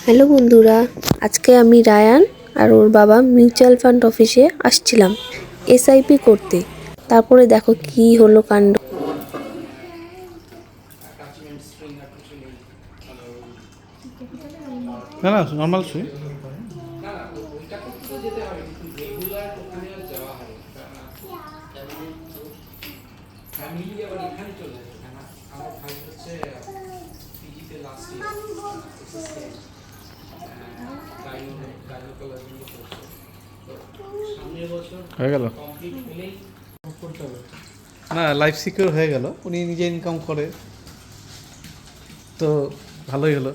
Hello বন্ধুরা, আজকে আমি রায়ান আর ওর বাবা মিউচুয়াল ফান্ড অফিসে আসছিলাম এসআইপি করতে। তারপরে দেখো কি হলো কাণ্ড। না না নর্মাল শুই। হয়ে গেল না, লাইফ সিকিউর হয়ে গেল। উনি নিজে ইনকাম করে তো ভালোই হলো।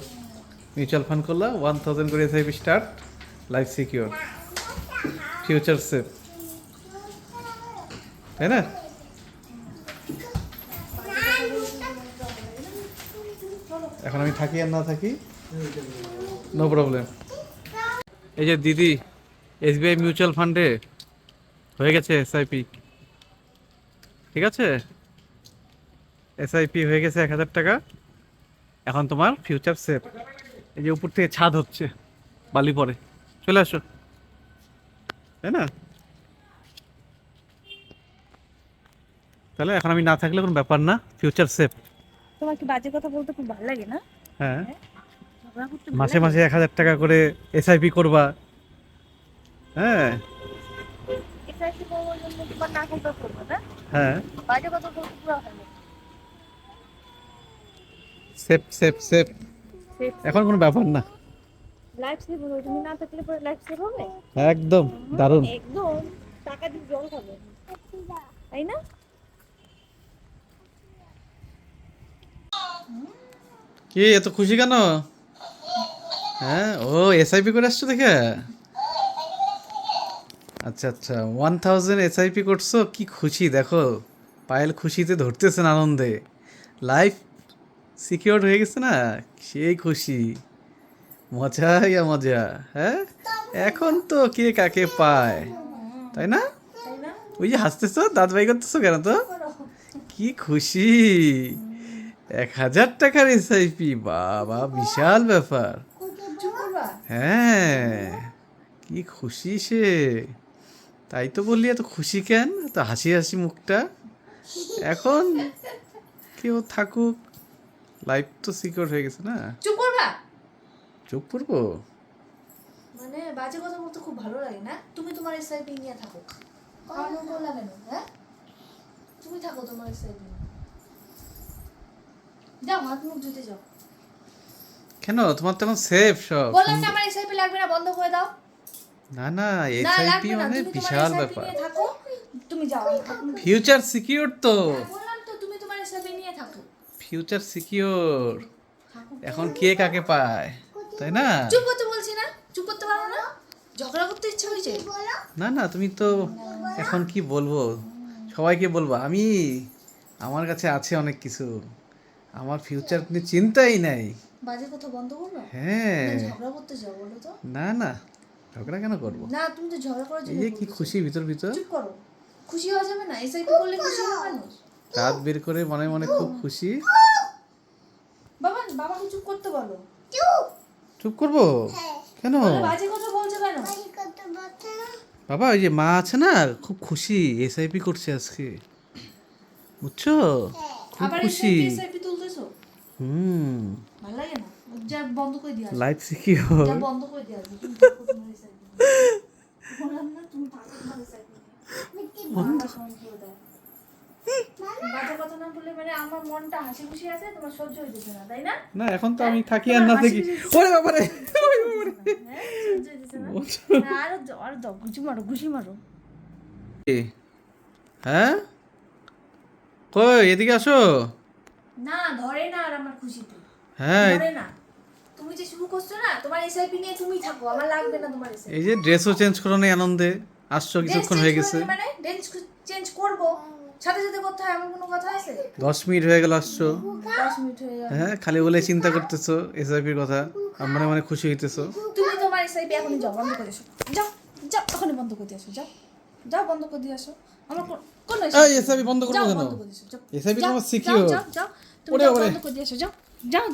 মিউচুয়াল ফান্ড করলো 1000 করে SIP start, life secure, future safe, তাই না? এখন আমি থাকি আর না থাকি নো প্রবলেম। এই যে দিদি, এসবিআই মিউচুয়াল ফান্ডে হয়ে গেছে এসআইপি, ঠিক আছে? এসআইপি হয়ে গেছে 1000 টাকা। এখন তোমার ফিউচার সেফ। এই যে উপর থেকে ছাদ হচ্ছে, বালি পরে, চলে আসো, তাই না? তাহলে এখন আমি না থাকলে কোনো ব্যাপার না, ফিউচার সেফ। তোমার কি বাজে কথা বলতে খুব ভালো লাগে না? হ্যাঁ, ঝগড়া করতে মাসে মাসে 1000 টাকা করে এসআইপি করবা। হ্যাঁ এসআইপি করার জন্য তোমার না করতে করবে না? হ্যাঁ, বাজে কথা বলতে পুরো ভালো। সেফ সেফ সেফ, এখন কোনো ব্যাপার না। লাইফ সেভ হবে, তুমি না থাকলে পরে লাইফ সেভ হবে? একদম দারুণ। একদম টাকা দিয়ে জল খাবে, তাই না? কি এত খুশি কেন? হ্যাঁ, ও এসআইপি করে আসছো দেখে। আচ্ছা আচ্ছা, 1000 এসআইপি করছো, কি খুশি দেখো। পায়েল খুশিতে ধরতেছেন আনন্দে। লাইফ সিকিউর হয়ে গেছে না, সেই খুশি। মজা ইয়া মজা। হ্যাঁ, এখন তো কে কাকে পায়, তাই না? ওই যে হাসতেছো, দাঁত বাই করতেছো কেন? তো কি খুশি, 1000 টাকার এসআইপি, বাবা বিশাল ব্যাপার। হ্যাঁ, কি খুশি সে। তাই তো বললি এত খুশি কেন, এত হাসি হাসি মুখটা। এখন কেউ থাকুক, লাইফ তো সিকিউর হয়ে গেছে না। চুপ করবা? চুপ করবো? মানে বাজে কথা বলতে খুব ভালো লাগে না? তুমি তোমার এসআইপি নিয়ে থাকো, কারণ বললা কেন? হ্যাঁ, তুমি থাকো তোমার এসআইপি নিয়ে। যাও হাত মুখ ধুতে যাও। কেন, তোমার তো এখন সেফ সব। বললাম না আমার এসআইপি লাগবে না, বন্ধ করে দাও। না না, না এসআইপি লাগবে না, মানে তুমি তোমার বিশাল এসআইপি ব্যাপার। নিয়ে থাকো। তুমি যাও, ফিউচার সিকিউর তো। বললাম তো তুমি তোমার এসআইপি নিয়ে থাকো। ফিউচার সিকিউর, এখন কে কাকে পায়, তাই না? চুপ করতে বলছি না? চুপ করতে পারো না? ঝগড়া করতে ইচ্ছা হয়েছে? না না, তুমি তো এখন কি বলবো, সবাইকে বলবো আমি, আমার কাছে আছে অনেক কিছু, আমার ফিউচার নিয়ে চিন্তাই নাই। বাজে কথা বন্ধ করবা? হ্যাঁ, ঝগড়া করতে যাও বলো তো? না না, ঝগড়া কেন করবো? না, তুমি তো ঝগড়া করার এই জন্য যে কি বলতেছো। খুশি ভিতর ভিতর, চুপ করো। খুশি হওয়া যাবে না? এসআইপি করলে খুশি হবে মানুষ। দাঁত বের করে মনে মনে খুব খুশি। বাবা, বাবাকে চুপ করতে বলো। চুপ করবো কেন? বলে বাজে কথা বলছো কেন? বাবা, ওই যে মা আছে না, খুব খুশি, এসআইপি করছে আজকে, বুঝছো? খুব আবার খুশি। এসআইপি তুলতেছো? ভালো লাগে না? যা বন্ধ করে দিয়া। Life secure. যা বন্ধ করে দিয়া। তুমি থাকো তোমার এসআইপি। বললাম না তুমি থাকো তোমার এসআইপি। বন্ধ করে দাও। বাজে কথা না বললে মানে আমার মনটা হাসি খুশি আছে, তোমার সহ্য হইতেছে না, তাই না? না, এখন তো আমি থাকি আর না থাকি। ওরে বাবা রে, হ্যাঁ, সহ্য হইতেছে না? না, আরো আরো দাও, ঘুষি মারো, ঘুষি মারো। হ্যাঁ, কই এদিকে আসো। না ধরে না আর আমার খুশিতে। হ্যাঁ, ধরে না। তুমি যে শুরু করছো না, তোমার এসআইপি নিয়ে তুমি থাকো, আমার লাগবে না তোমার এসআইপি। এই যে ড্রেসও চেঞ্জ করো না আনন্দে, আসছো কিছুক্ষণ হয়ে গেছে। মানে ড্রেস চেঞ্জ করব, সাথে সাথে করতে হয় এমন কোনো কথা আছে? 10 মিনিট হয়ে গেল আসছো। 10 মিনিট হয়ে গেল। হ্যাঁ, খালি বলে চিন্তা করতেছো এসআইপির কথা, আর মনে মনে খুশি হইতেছো। তুমি তোমার এসআইপি এখনই যাও, বন্ধ করে এসো। যাও যাও, এখনই বন্ধ করে দিয়ে আসো। যাও যাও, বন্ধ করে দিয়ে আসো। আমার কোন এই এসআইপি বন্ধ করবো কেন? বন্ধ করে দিও। যাও এসআইপি যাও, তোমার সিকিউর। যাও যাও, তুমি ওরে যাও, বাবারে। বন্ধ করে দিয়ে আসো। যাও যাও।